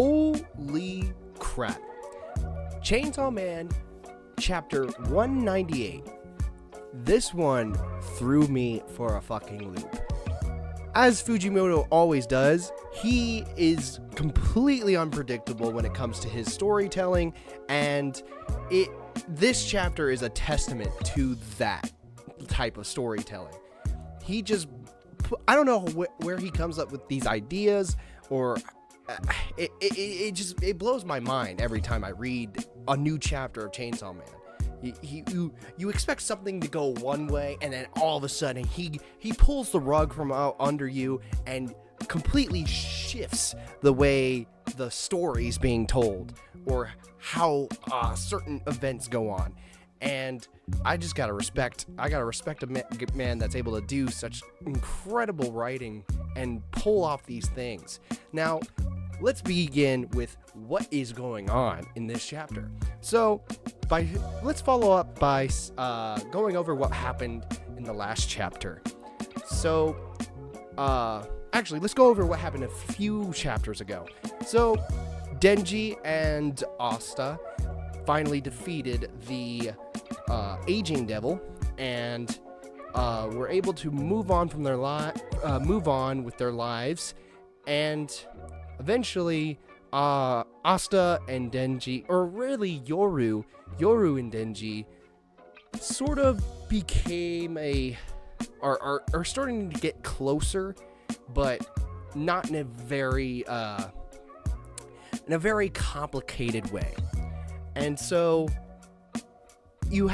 Holy crap. Chainsaw Man, chapter 198. This one threw me for a fucking loop. As Fujimoto always does, he is completely unpredictable when it comes to his storytelling, and this chapter is a testament to that type of storytelling. He just, I don't know where he comes up with these ideas, or it blows my mind every time I read a new chapter of Chainsaw Man. You expect something to go one way, and then all of a sudden he pulls the rug from out under you and completely shifts the way the story's being told or how certain events go on. And I gotta respect a man that's able to do such incredible writing and pull off these things. Now, let's begin with what is going on in this chapter. So, let's follow up by going over what happened in the last chapter. So, actually, let's go over what happened a few chapters ago. So, Denji and Asta finally defeated the aging devil, and were able to move on with their lives, and eventually Asta and Denji, or really Yoru and Denji, sort of became are starting to get closer, but not in a very complicated way. And so you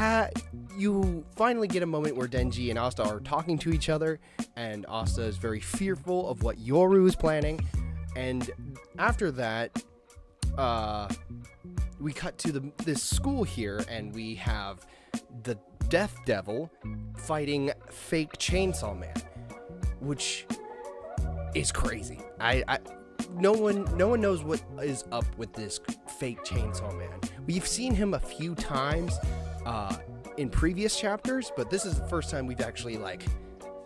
finally get a moment where Denji and Asta are talking to each other, and Asta is very fearful of what Yoru is planning. And after that, we cut to this school here, and we have the Death Devil fighting fake Chainsaw Man, which is crazy. No one knows what is up with this fake Chainsaw Man. We've seen him a few times in previous chapters, but this is the first time we've actually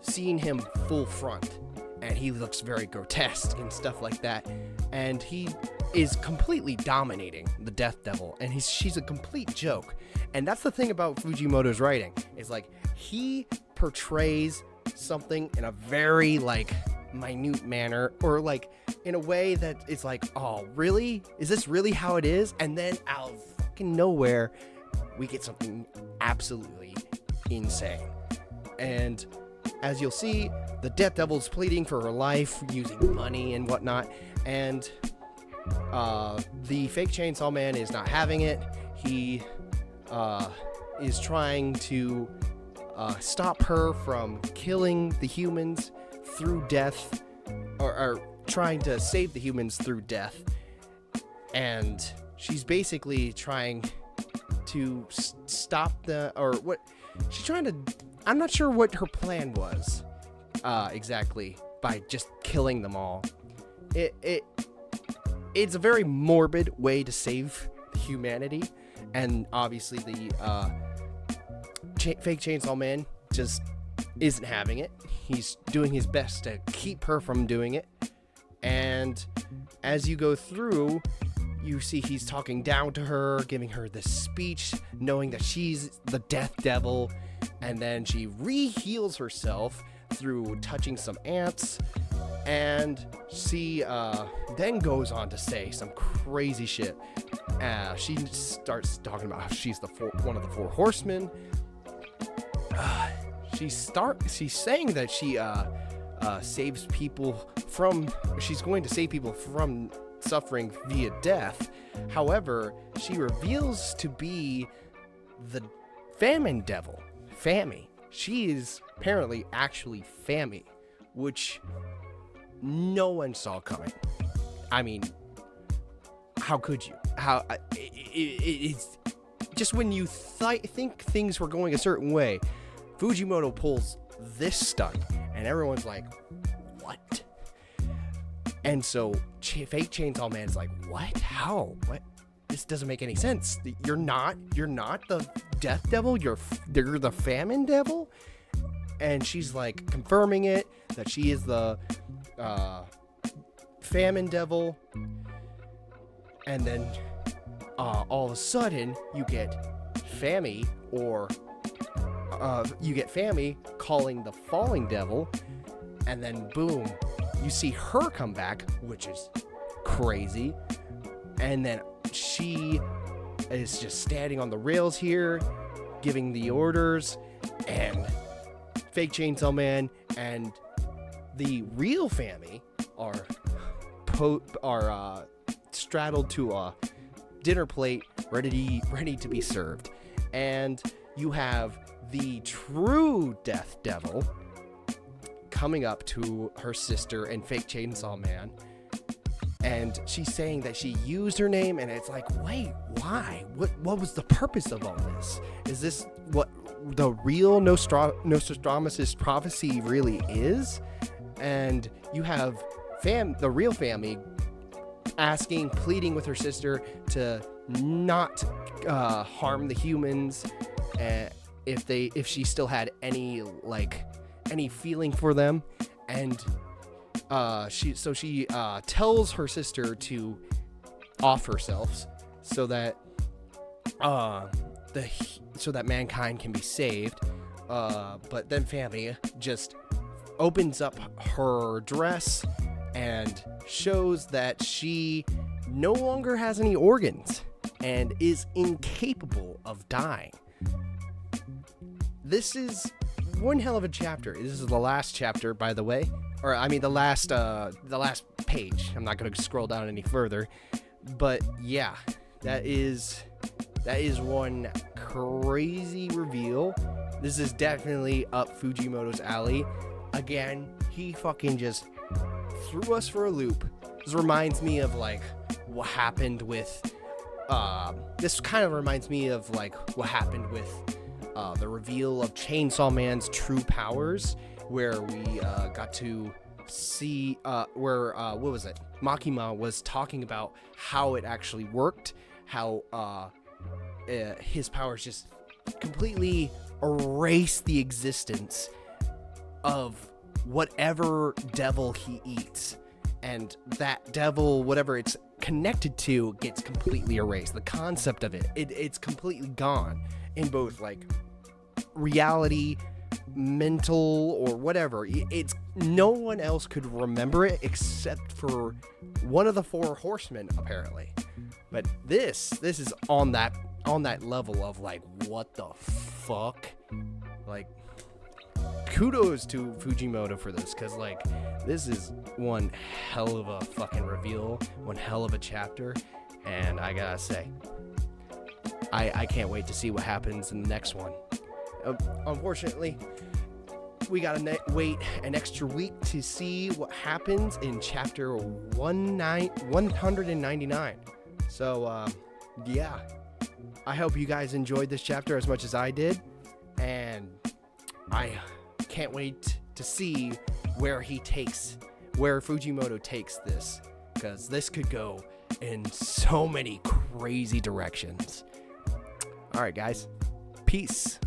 seen him full front, and he looks very grotesque and stuff like that, and he is completely dominating the Death Devil, and she's a complete joke. And that's the thing about Fujimoto's writing, is he portrays something in a very minute manner, or in a way that it's oh really, is this really how it is? And then out of fucking nowhere we get something absolutely insane. And as you'll see, the Death Devil's pleading for her life using money and whatnot, and the fake Chainsaw Man is not having it. He is trying to stop her from killing the humans through death, or trying to save the humans through death. And she's basically trying to stop I'm not sure what her plan was exactly by just killing them all. It's a very morbid way to save humanity, and obviously the fake Chainsaw Man just isn't having it. He's doing his best to keep her from doing it, and as you go through, you see he's talking down to her, giving her this speech, knowing that she's the Death Devil, and then she re-heals herself through touching some ants, and she then goes on to say some crazy shit. She starts talking about how she's one of the four horsemen. She's saying that she saves people from, she's going to save people from suffering via death. However, she reveals to be the famine devil, Fami. She is apparently actually Fami, which no one saw coming. I mean, how could you? It's just when you think things were going a certain way, Fujimoto pulls this stunt, and everyone's like, what? And so fake Chainsaw Man's like, what? How? What? This doesn't make any sense. You're not the Death Devil. You're the Famine Devil. And she's confirming it, that she is the Famine Devil. And then all of a sudden you get Fammy calling the falling devil, and then boom, you see her come back, which is crazy. And then she is just standing on the rails here, giving the orders, and Fake Chainsaw Man and the real Fammy are straddled to a dinner plate, ready to be served. And you have the true Death Devil coming up to her sister and Fake Chainsaw Man, and she's saying that she used her name, and it's like, wait, why? What was the purpose of all this? Is this what the real Nostradamus' prophecy really is? And you have the real Fammy pleading with her sister to not harm the humans, if she still had any feeling for them. And she tells her sister to off herself so that mankind can be saved. But then Fammy just opens up her dress and shows that she no longer has any organs and is incapable of dying. This is one hell of a chapter. This is the last chapter, by the way. Or, I mean, the last page. I'm not going to scroll down any further. But, yeah, that is one crazy reveal. This is definitely up Fujimoto's alley. Again, he fucking just threw us for a loop. This reminds me of, what happened with... this kind of reminds me of, what happened with the reveal of Chainsaw Man's true powers, where we got to see what was it? Makima was talking about how it actually worked, how his powers just completely erase the existence of whatever devil he eats, and that devil, whatever it's connected to, gets completely erased. The concept of it's completely gone in both reality, mental, or whatever. It's no one else could remember it except for one of the four horsemen, apparently. But this is on that level of what the fuck? Kudos to Fujimoto for this, because this is one hell of a fucking reveal, one hell of a chapter, and I gotta say, I can't wait to see what happens in the next one. Unfortunately, we gotta wait an extra week to see what happens in chapter 199. So, yeah. I hope you guys enjoyed this chapter as much as I did, and I can't wait to see where Fujimoto takes this, because this could go in so many crazy directions. Alright, guys. Peace.